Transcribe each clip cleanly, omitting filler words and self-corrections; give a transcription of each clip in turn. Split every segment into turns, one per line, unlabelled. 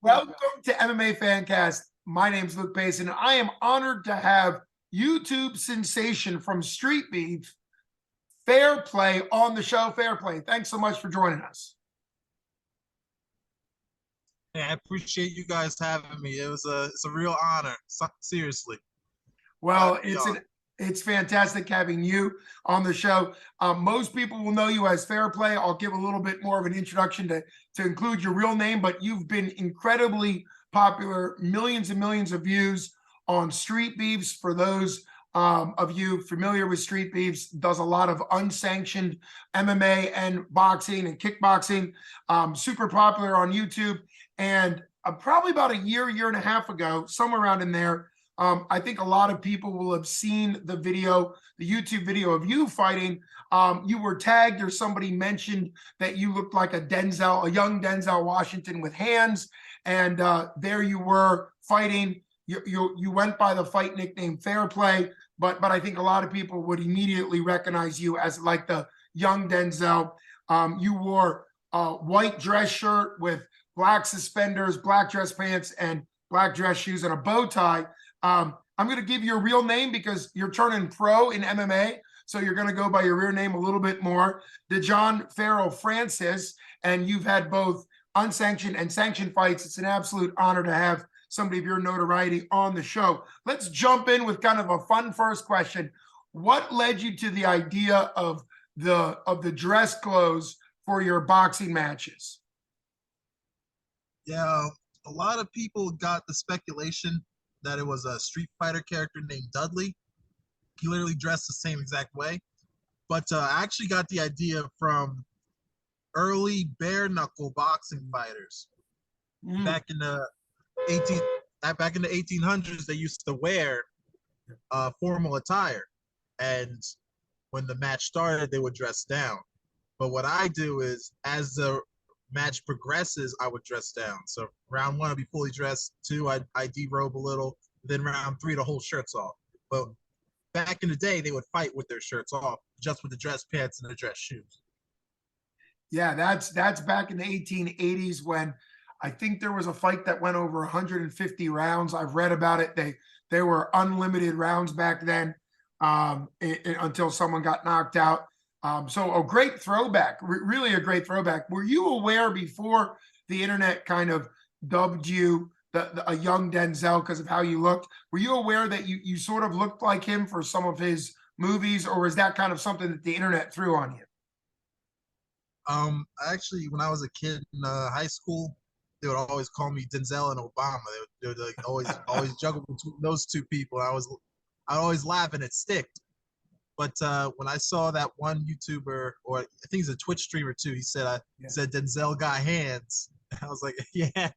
Welcome to MMA Fancast. My name's Luke Payson, and I am honored to have YouTube sensation from Streetbeefs, Fairplay, on the show. Fairplay, thanks so much for joining us.
Hey, I appreciate you guys having me. It's a real honor. Seriously.
Well, it's fantastic having you on the show. Most people will know you as Fairplay. I'll give a little bit more of an introduction to include your real name, but you've been incredibly popular, millions and millions of views on Streetbeefs. For those of you familiar with Streetbeefs, does a lot of unsanctioned MMA and boxing and kickboxing. Super popular on YouTube. And probably about a year and a half ago, somewhere around in there, I think a lot of people will have seen the YouTube video of you fighting. You were tagged, or somebody mentioned that you looked like a young Denzel Washington with hands. And there you were fighting. You went by the fight nickname Fairplay, but I think a lot of people would immediately recognize you as like the young Denzel. You wore a white dress shirt with black suspenders, black dress pants, and black dress shoes, and a bow tie. I'm going to give you a real name because you're turning pro in MMA, so you're going to go by your real name a little bit more. DeJon Farrell-Francis, and you've had both unsanctioned and sanctioned fights. It's an absolute honor to have somebody of your notoriety on the show. Let's jump in with kind of a fun first question. What led you to the idea of the dress clothes for your boxing matches?
Yeah, a lot of people got the speculation that it was a Street Fighter character named Dudley. He literally dressed the same exact way. But I actually got the idea from early bare knuckle boxing fighters. Back in the 1800s, they used to wear formal attire, and when the match started, they would dress down. But what I do is, as the match progresses, I would dress down. So round one, I'd be fully dressed. Two, I derobe a little. Then round three, the whole shirt's off. But back in the day, they would fight with their shirts off, just with the dress pants and the dress shoes.
Yeah, that's back in the 1880s, when I think there was a fight that went over 150 rounds. I've read about it. They were unlimited rounds back then, until someone got knocked out. So a great throwback, really a great throwback. Were you aware before the internet kind of dubbed you a young Denzel because of how you looked? Were you aware that you sort of looked like him for some of his movies, or was that kind of something that the internet threw on you?
Actually, when I was a kid in high school, they would always call me Denzel and Obama. They would like always juggle between those two people. I always laugh and it sticked. But when I saw that one YouTuber, or I think he's a Twitch streamer too, he said said Denzel got hands. I was like, yeah,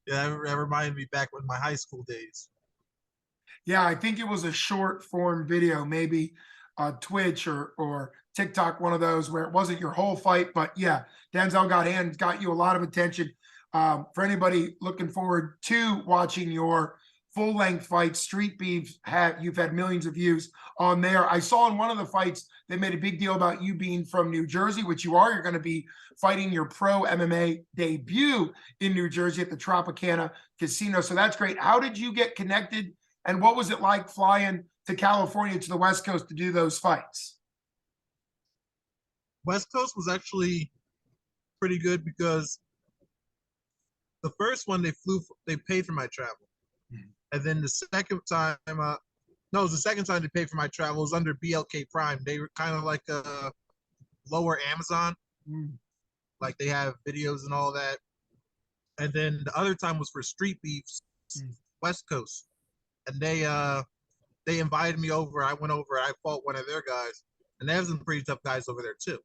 that reminded me back in my high school days.
Yeah, I think it was a short form video, maybe Twitch or TikTok, one of those where it wasn't your whole fight. But yeah, Denzel got hands, got you a lot of attention. For anybody looking forward to watching your full-length fights, Streetbeefs, you've had millions of views on there. I saw in one of the fights they made a big deal about you being from New Jersey, which you are. You're going to be fighting your pro MMA debut in New Jersey at the Tropicana Casino. So that's great. How did you get connected, and what was it like flying to California, to the West Coast, to do those fights?
West Coast was actually pretty good because the first one they paid for my travel. And then the second time, it was the second time they paid for my travel. It was under BLK Prime. They were kind of like a lower Amazon. Like they have videos and all that. And then the other time was for Streetbeefs, West Coast. And they invited me over. I went over. I fought one of their guys. And they have some pretty tough guys over there too.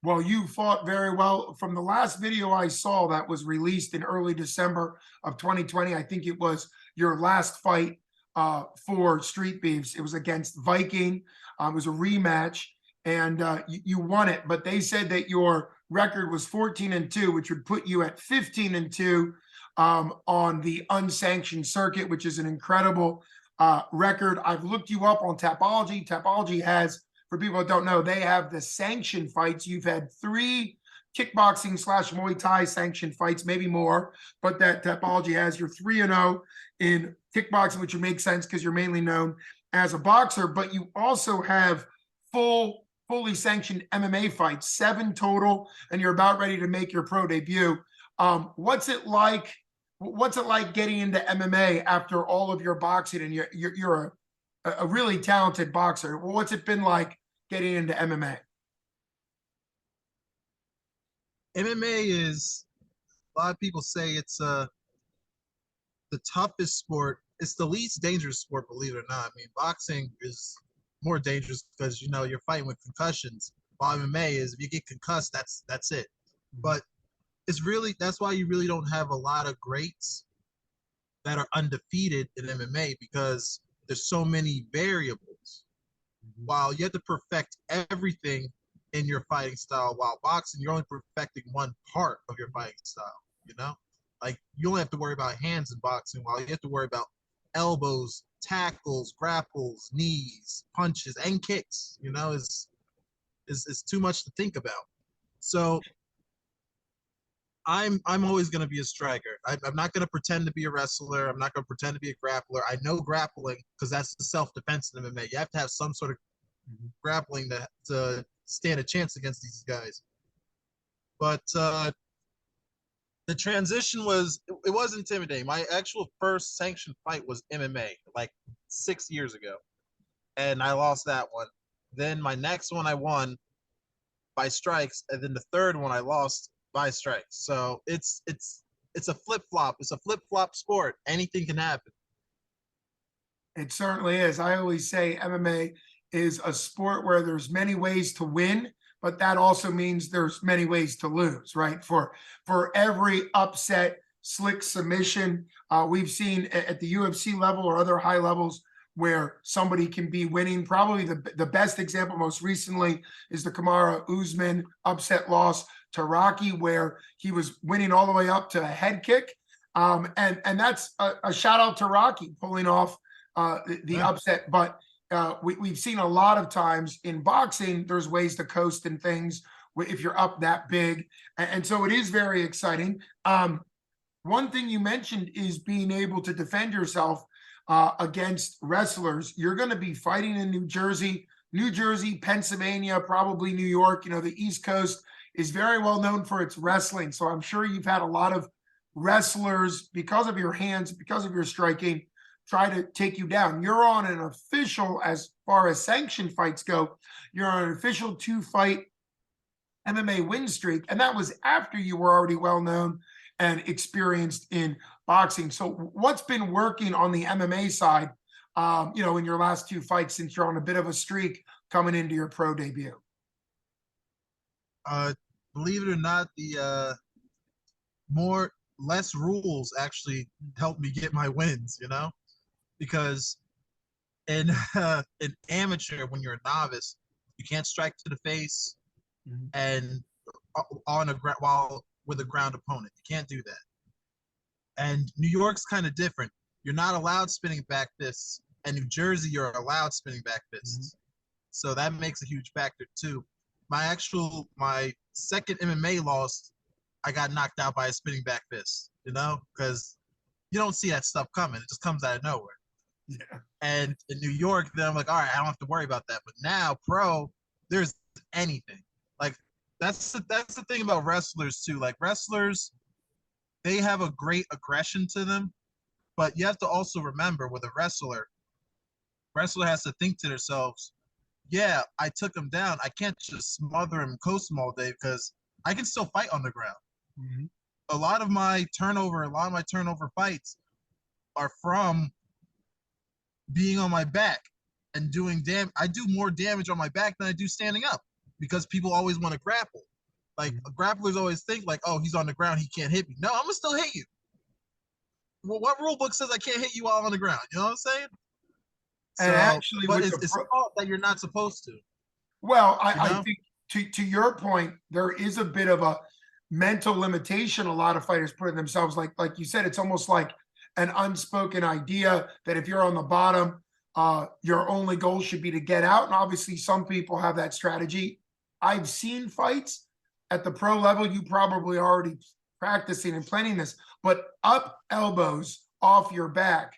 Well, you fought very well. From the last video I saw that was released in early December of 2020, I think it was your last fight for Streetbeefs. It was against Viking. It was a rematch, and you won it. But they said that your record was 14-2, which would put you at 15-2 on the unsanctioned circuit, which is an incredible record. I've looked you up on Tapology. Tapology has, for people that don't know, they have the sanctioned fights. You've had 3 kickboxing slash Muay Thai sanctioned fights, maybe more, but that Tapology has. You're 3-0 in kickboxing, which would make sense because you're mainly known as a boxer, but you also have fully sanctioned MMA fights, 7 total, and you're about ready to make your pro debut. What's it like? What's it like getting into MMA after all of your boxing, and you're a really talented boxer? What's it been like getting into MMA?
MMA is, a lot of people say it's the toughest sport. It's the least dangerous sport, believe it or not. I mean, boxing is more dangerous because you're fighting with concussions. While MMA is, if you get concussed, that's it. But that's why you really don't have a lot of greats that are undefeated in MMA, because there's so many variables. While you have to perfect everything in your fighting style, while boxing, you're only perfecting one part of your fighting style, Like, you only have to worry about hands in boxing, while you have to worry about elbows, tackles, grapples, knees, punches, and kicks. Is too much to think about. So I'm always going to be a striker. I'm not going to pretend to be a wrestler. I'm not going to pretend to be a grappler. I know grappling because that's the self-defense in MMA. You have to have some sort of grappling to stand a chance against these guys. But the transition was intimidating. My actual first sanctioned fight was MMA, like 6 years ago, and I lost that one. Then my next one I won by strikes, and then the third one I lost by strikes. So it's a flip-flop. It's a flip-flop sport. Anything can happen.
It certainly is. I always say MMA is a sport where there's many ways to win, but that also means there's many ways to lose, right? For every upset, slick submission, we've seen at the UFC level or other high levels where somebody can be winning. Probably the best example most recently is the Kamaru Usman upset loss to Rocky, where he was winning all the way up to a head kick. And that's a shout out to Rocky pulling off the upset. But we've seen a lot of times in boxing, there's ways to coast and things if you're up that big. And so it is very exciting. One thing you mentioned is being able to defend yourself against wrestlers. You're going to be fighting in New Jersey, Pennsylvania, probably New York. The East Coast is very well known for its wrestling. So I'm sure you've had a lot of wrestlers, because of your hands, because of your striking, try to take you down. You're on an official, as far as sanctioned fights go, you're on an official 2-fight MMA win streak. And that was after you were already well known and experienced in boxing. So what's been working on the MMA side, in your last 2 fights, since you're on a bit of a streak coming into your pro debut?
Believe it or not, the less rules actually helped me get my wins, because in amateur, when you're a novice, you can't strike to the face and while with a ground opponent. You can't do that. And New York's kind of different. You're not allowed spinning back fists, and New Jersey, you're allowed spinning back fists. So that makes a huge factor too. My second MMA loss, I got knocked out by a spinning back fist, because you don't see that stuff coming. It just comes out of nowhere.
Yeah.
And in New York, then I'm like, all right, I don't have to worry about that. But now, pro, there's anything. Like, that's the thing about wrestlers too. Like, wrestlers, they have a great aggression to them, but you have to also remember, with a wrestler has to think to themselves, yeah, I took him down. I can't just smother him, coast him all day, because I can still fight on the ground. A lot of my turnover fights are from being on my back and doing damage. I do more damage on my back than I do standing up, because people always want to grapple. Like, grapplers always think like, oh, he's on the ground, he can't hit me. No, I'm gonna still hit you. Well, what rule book says I can't hit you while on the ground? You know what I'm saying?
And
so,
actually,
but it's thought that you're not supposed to.
Well, I think to your point, there is a bit of a mental limitation a lot of fighters put in themselves. Like you said, it's almost like an unspoken idea that if you're on the bottom, your only goal should be to get out. And obviously, some people have that strategy. I've seen fights, at the pro level, you probably already practicing and planning this, but up elbows off your back,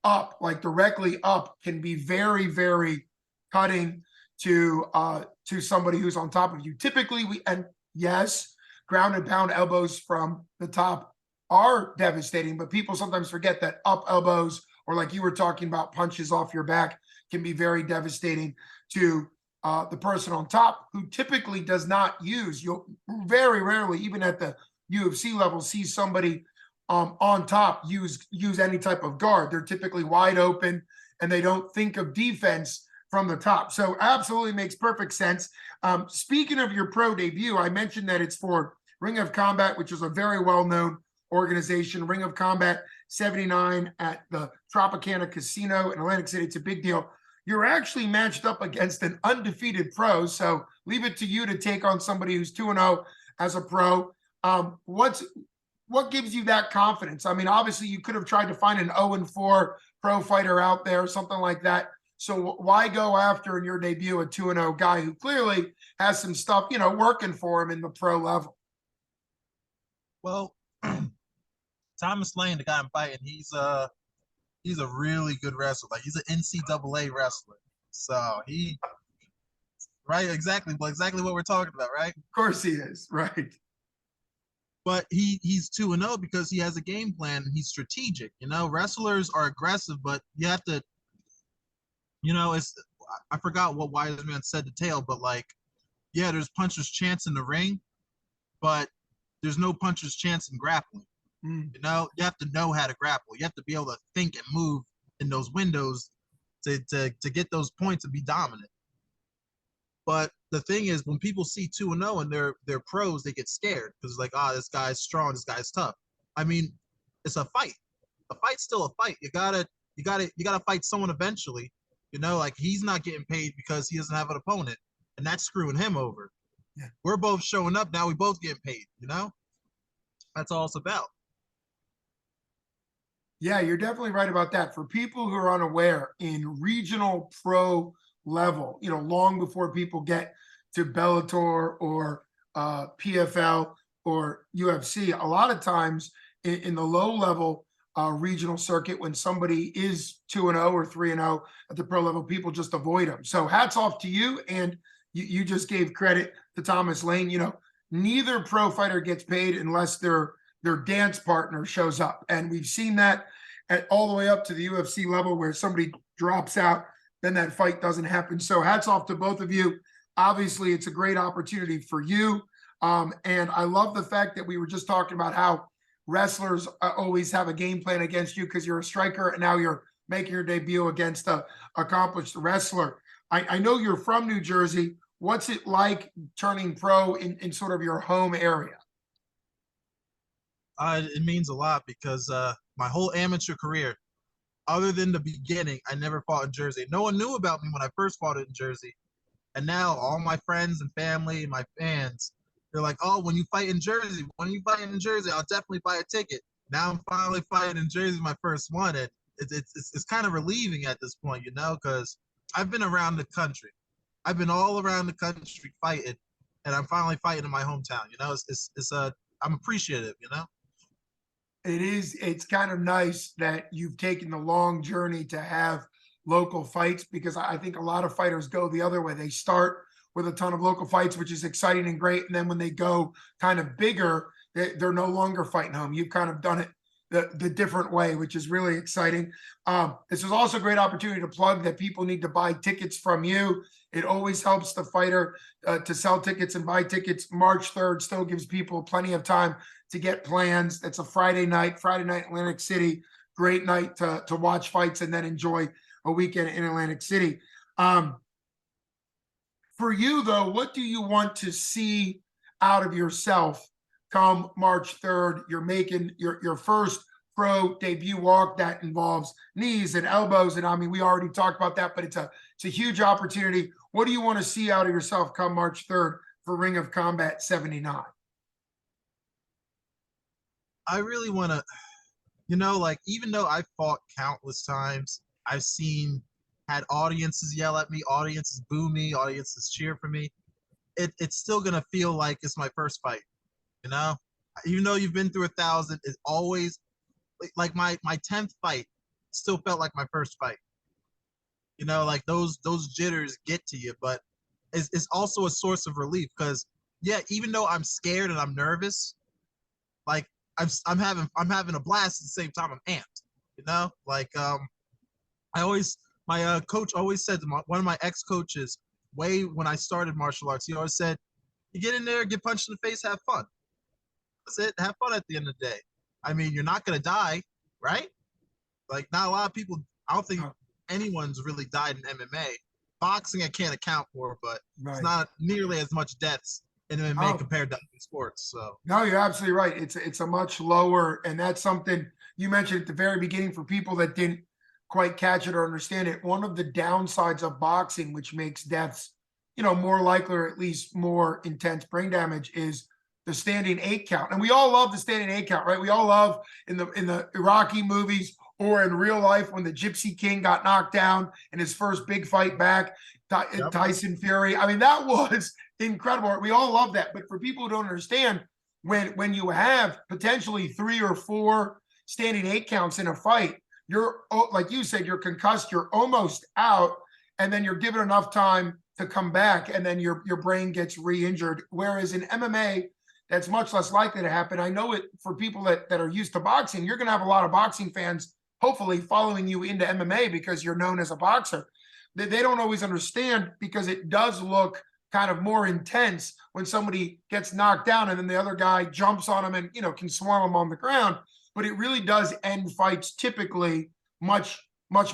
up, like directly up, can be very, very cutting to somebody who's on top of you. Typically, yes, ground and pound elbows from the top are devastating, but people sometimes forget that up elbows, or like you were talking about, punches off your back, can be very devastating to the person on top, who typically does not use. You'll very rarely, even at the UFC level, see somebody on top use any type of guard. They're typically wide open, and they don't think of defense from the top. So absolutely makes perfect sense. Speaking of your pro debut, I mentioned that it's for Ring of Combat, which is a very well-known organization. Ring of Combat 79 at the Tropicana Casino in Atlantic City. It's a big deal. You're actually matched up against an undefeated pro, so leave it to you to take on somebody who's 2-0 as a pro. What gives you that confidence? I mean, obviously you could have tried to find an 0-4 pro fighter out there, something like that. So why go after, in your debut, a 2-0 guy who clearly has some stuff, working for him in the pro level?
Well, Thomas Lane, the guy I'm fighting, he's a really good wrestler. Like, he's an NCAA wrestler. So right, exactly what we're talking about, right?
Of course he is, right?
But he's 2-0 because he has a game plan and he's strategic. Wrestlers are aggressive, but you have to, I forgot what Wise Man said to Tail, but like, yeah, there's puncher's chance in the ring, but there's no puncher's chance in grappling. You have to know how to grapple. You have to be able to think and move in those windows to get those points and be dominant. But the thing is, when people see 2-0 and they're pros, they get scared because like, this guy's strong, this guy's tough. I mean, it's a fight. A fight's still a fight. You gotta fight someone eventually. Like, he's not getting paid because he doesn't have an opponent, and that's screwing him over.
Yeah.
We're both showing up now. We both getting paid. That's all it's about.
Yeah, you're definitely right about that. For people who are unaware, in regional pro level, long before people get to Bellator or PFL or UFC, a lot of times in the low level regional circuit, when somebody is 2-0 or 3-0 at the pro level, people just avoid them. So hats off to you. And you just gave credit to Thomas Lane. Neither pro fighter gets paid unless their dance partner shows up. And we've seen that all the way up to the UFC level, where somebody drops out, then that fight doesn't happen. So hats off to both of you. Obviously, it's a great opportunity for you. And I love the fact that we were just talking about how wrestlers always have a game plan against you because you're a striker, and now you're making your debut against an accomplished wrestler. I know you're from New Jersey. What's it like turning pro in sort of your home area?
It means a lot because my whole amateur career, other than the beginning, I never fought in Jersey. No one knew about me when I first fought in Jersey. And now all my friends and family and my fans, they're like, oh, when you fight in Jersey, I'll definitely buy a ticket. Now I'm finally fighting in Jersey, my first one. And it's kind of relieving at this point, because I've been around the country. I've been all around the country fighting, and I'm finally fighting in my hometown. I'm appreciative,
It's kind of nice that you've taken the long journey to have local fights, because I think a lot of fighters go the other way. They start with a ton of local fights, which is exciting and great. And then when they go kind of bigger, they're no longer fighting home. You've kind of done it the different way, which is really exciting. This is also a great opportunity to plug that people need to buy tickets from you. It always helps the fighter to sell tickets and buy tickets. March 3rd still gives people plenty of time to get plans. That's a Friday night, Atlantic City. Great night to watch fights and then enjoy a weekend in Atlantic City. For you, though, what do you want to see out of yourself come March 3rd? You're making your first pro debut walk that involves knees and elbows. And I mean, we already talked about that, but it's a huge opportunity. What do you want to see out of yourself come March 3rd for Ring of Combat 79?
I really want to, like, even though I fought countless times, had audiences yell at me, audiences boo me, audiences cheer for me. it's still gonna feel like it's my first fight. You know, even though you've been through 1,000, it's always like my 10th fight still felt like my first fight. You know, like those jitters get to you, but it's also a source of relief because yeah, even though I'm scared and I'm nervous, like I'm having a blast at the same time. I'm amped. You know, like I always my coach always said to one of my ex coaches way when I started martial arts, he always said, "You get in there, get punched in the face, have fun. That's it. Have fun at the end of the day. I mean, you're not gonna die, right? Like not a lot of people. I don't think anyone's really died in MMA. Boxing I can't account for, but it's
Right.
not nearly as much deaths in MMA compared to other sports. So
No, you're absolutely right. It's a much lower, and that's something you mentioned at the very beginning for people that didn't quite catch it or understand it. One of the downsides of boxing, which makes deaths, more likely or at least more intense brain damage, is the standing 8 count. And we all love the standing 8 count, right? We all love in the Iraqi movies or in real life when the Gypsy King got knocked down in his first big fight back, Tyson Fury. I mean, that was incredible. We all love that. But for people who don't understand, when you have potentially 3 or 4 standing 8 counts in a fight, you're, like you said, you're concussed, you're almost out, and then you're given enough time to come back, and then your brain gets re-injured. Whereas in MMA, that's much less likely to happen. I know it for people that are used to boxing, you're going to have a lot of boxing fans hopefully following you into MMA because you're known as a boxer. They don't always understand because it does look kind of more intense when somebody gets knocked down and then the other guy jumps on him and, can swarm him on the ground. But it really does end fights typically much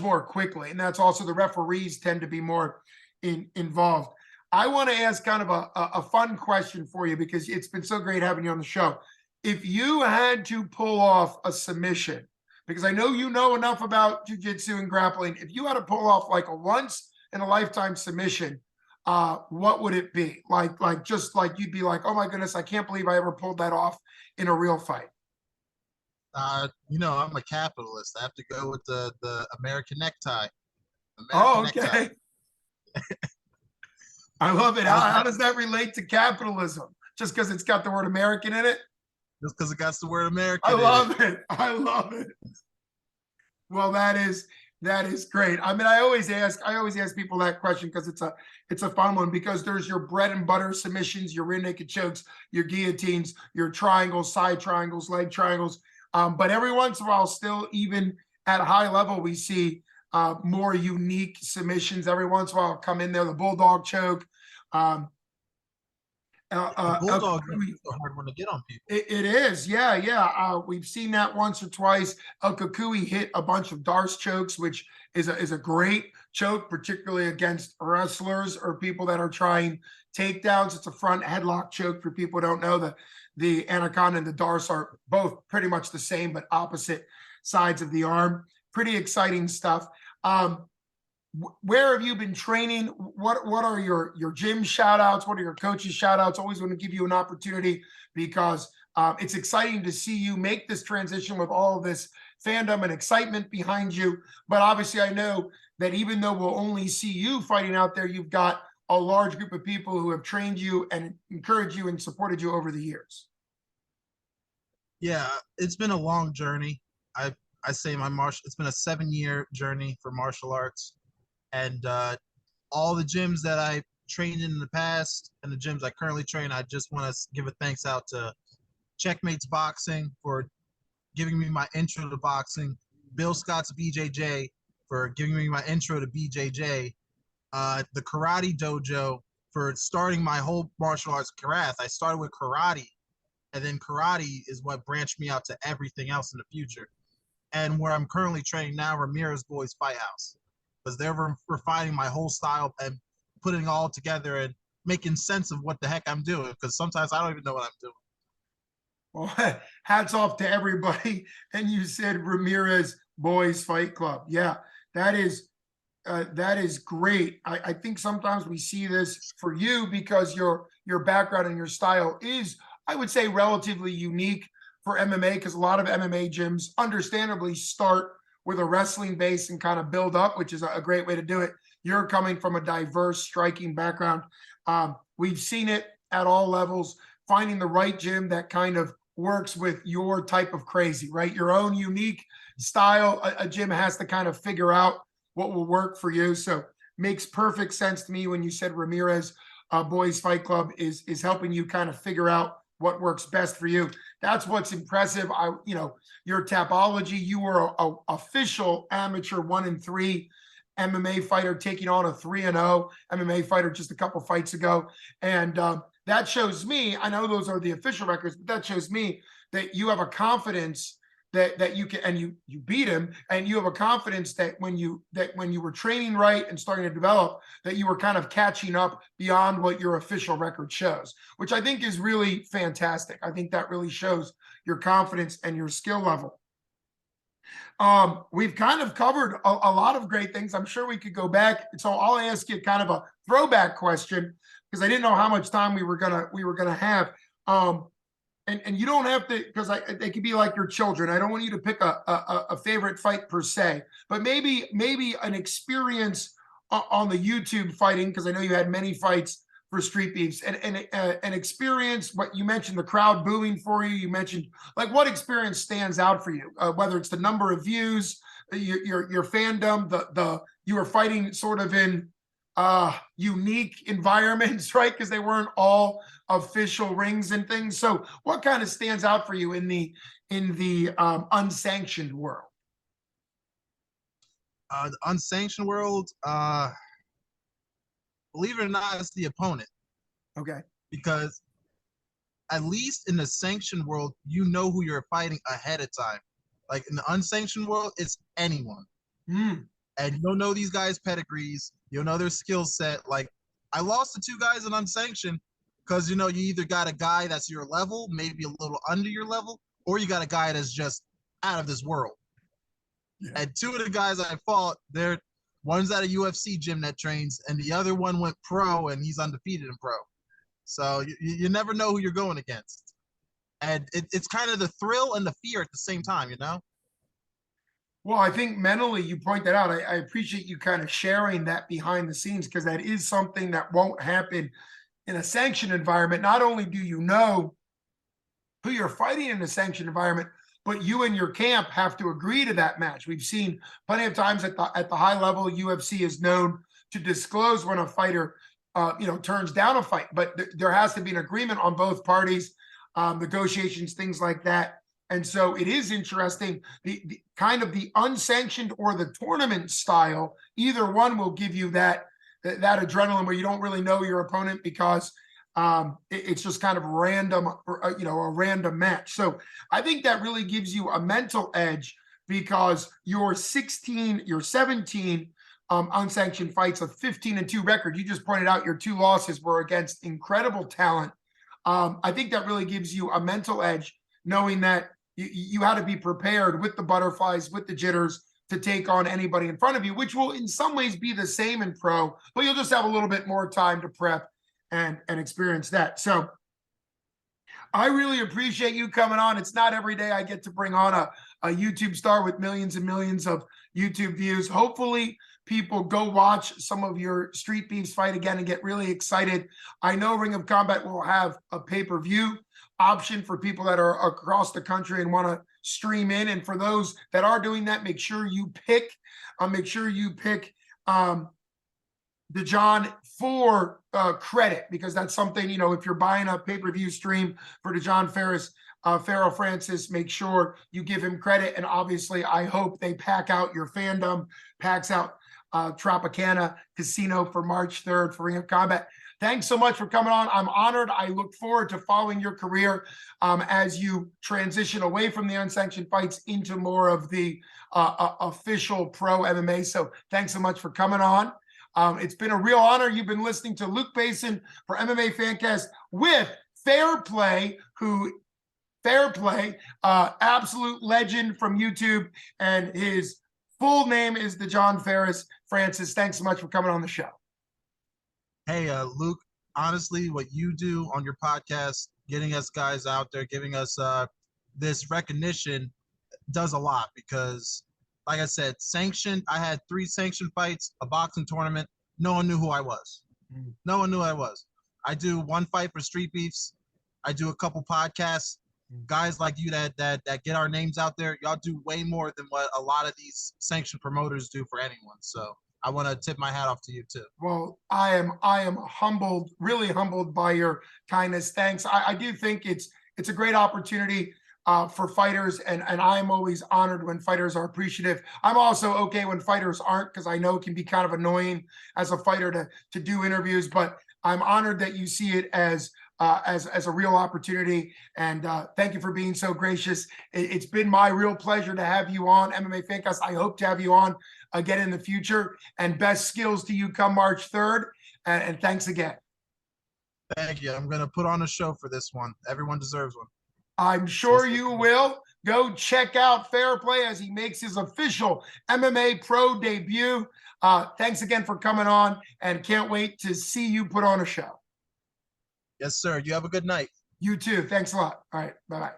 more quickly. And that's also the referees tend to be more involved. I want to ask kind of a fun question for you because it's been so great having you on the show. If you had to pull off a submission, because I know you know enough about jiu-jitsu and grappling, if you had to pull off like a once in a lifetime submission, what would it be? Like just like you'd be like, oh my goodness, I can't believe I ever pulled that off in a real fight.
I'm a capitalist. I have to go with the American necktie.
Okay. I love it. How does that relate to capitalism? Just because it's got the word American in it?
Just because it got the word American.
I love it. I love it. Well, that is great. I mean, I always ask people that question because it's a fun one because there's your bread and butter submissions, your rear naked chokes, your guillotines, your triangles, side triangles, leg triangles. But every once in a while, still even at a high level, we see more unique submissions. Every once in a while come in there, the bulldog choke.
The bulldog is a hard one to get on people.
It is, yeah. We've seen that once or twice. El Kukui hit a bunch of Darce chokes, which is a great choke, particularly against wrestlers or people that are trying takedowns. It's a front headlock choke. For people who don't know, the anaconda and the Darce are both pretty much the same, but opposite sides of the arm. Pretty exciting stuff. Where have you been training? What are your gym shout outs? What are your coaches shout outs? Always want to give you an opportunity because it's exciting to see you make this transition with all of this fandom and excitement behind you. But obviously I know that even though we'll only see you fighting out there, you've got a large group of people who have trained you and encouraged you and supported you over the years.
Yeah, it's been a long journey. I say it's been a 7-year journey for martial arts. And all the gyms that I trained in the past and the gyms I currently train, I just want to give a thanks out to Checkmates Boxing for giving me my intro to boxing, Bill Scott's BJJ for giving me my intro to BJJ, the Karate Dojo for starting my whole martial arts karate. I started with karate, and then karate is what branched me out to everything else in the future. And where I'm currently training now, Ramirez Boys Fight House. Because they're refining my whole style and putting it all together and making sense of what the heck I'm doing. Because sometimes I don't even know what I'm doing.
Well, hats off to everybody. And you said Ramirez Boys Fight Club. Yeah, that is great. I think sometimes we see this for you because your background and your style is, I would say, relatively unique for MMA because a lot of MMA gyms understandably start with a wrestling base and kind of build up, which is a great way to do it. You're coming from a diverse striking background. we've seen it at all levels, finding the right gym that kind of works with your type of crazy, right? Your own unique style. A gym has to kind of figure out what will work for you. So makes perfect sense to me when you said Ramirez Boys Fight Club is helping you kind of figure out what works best for you. That's what's impressive. Your Tapology, you were a official amateur 1-3 MMA fighter taking on a 3-0 MMA fighter just a couple fights ago. And that shows me, I know those are the official records, but that shows me that you have a confidence that you can, and you beat him, and you have a confidence that when you were training right and starting to develop, that you were kind of catching up beyond what your official record shows, which I think is really fantastic. I think that really shows your confidence and your skill level. We've kind of covered a lot of great things. I'm sure we could go back. So I'll ask you kind of a throwback question because I didn't know how much time we were gonna have. And you don't have to, because they could be like your children. I don't want you to pick a favorite fight per se, but maybe an experience on the YouTube fighting, because I know you had many fights for Street Beefs, and an experience. What you mentioned, the crowd booing for you. You mentioned like what experience stands out for you, whether it's the number of views, your fandom, the you were fighting sort of in unique environments, right? Because they weren't all official rings and things. So what kind of stands out for you in the unsanctioned world?
The unsanctioned world, believe it or not, it's the opponent.
Okay.
Because at least in the sanctioned world, you know who you're fighting ahead of time. Like in the unsanctioned world, it's anyone. And you don't know these guys' pedigrees. You don't know their skill set. Like I lost to 2 guys in unsanctioned because, you either got a guy that's your level, maybe a little under your level, or you got a guy that's just out of this world. Yeah. And 2 of the guys I fought, one's at a UFC gym that trains, and the other one went pro, and he's undefeated in pro. So you never know who you're going against. And it's kind of the thrill and the fear at the same time,
Well, I think mentally you point that out. I appreciate you kind of sharing that behind the scenes, because that is something that won't happen in a sanctioned environment. Not only do you know who you're fighting in a sanctioned environment, but you and your camp have to agree to that match. We've seen plenty of times at the high level, UFC is known to disclose when a fighter turns down a fight, but there has to be an agreement on both parties, negotiations, things like that. And so it is interesting, the kind of the unsanctioned or the tournament style, either one will give you that adrenaline where you don't really know your opponent because it's just kind of random, a random match. So I think that really gives you a mental edge because your 17 unsanctioned fights, a 15-2 record. You just pointed out your 2 losses were against incredible talent. I think that really gives you a mental edge, knowing that you had to be prepared with the butterflies, with the jitters to take on anybody in front of you, which will in some ways be the same in pro, but you'll just have a little bit more time to prep and experience that. So I really appreciate you coming on. It's not every day I get to bring on a YouTube star with millions and millions of YouTube views. Hopefully people go watch some of your Street Beefs fight again and get really excited. I know Ring of Combat will have a pay-per-view option for people that are across the country and want to stream in. And for those that are doing that, make sure you pick DeJon for credit, because that's something, if you're buying a pay-per-view stream for DeJon Farrell-Francis, make sure you give him credit. And obviously I hope they pack out your fandom, packs out Tropicana Casino for March 3rd for Ring of Combat. Thanks so much for coming on. I'm honored. I look forward to following your career as you transition away from the unsanctioned fights into more of the official pro MMA. So thanks so much for coming on. It's been a real honor. You've been listening to Luke Basin for MMA Fancast with Fairplay, absolute legend from YouTube, and his full name is DeJon Farrell-Francis. Thanks so much for coming on the show.
Hey, Luke, honestly, what you do on your podcast, getting us guys out there, giving us this recognition does a lot because, like I said, sanctioned, I had 3 sanctioned fights, a boxing tournament. No one knew who I was. No one knew who I was. I do one fight for Street Beefs. I do a couple podcasts. Guys like you that get our names out there, y'all do way more than what a lot of these sanctioned promoters do for anyone. So I want to tip my hat off to you too.
Well, I am humbled, really humbled by your kindness. Thanks. I do think it's a great opportunity for fighters, and I'm always honored when fighters are appreciative. I'm also okay when fighters aren't, because I know it can be kind of annoying as a fighter to do interviews, but I'm honored that you see it as a real opportunity. And thank you for being so gracious. It's been my real pleasure to have you on MMA Fancast. I hope to have you on again in the future. And best skills to you come March 3rd. And thanks again.
Thank you. I'm going to put on a show for this one. Everyone deserves one.
I'm sure you will. Go check out Fairplay as he makes his official MMA pro debut. Thanks again for coming on, and can't wait to see you put on a show.
Yes, sir. You have a good night.
You too. Thanks a lot. All right. Bye-bye.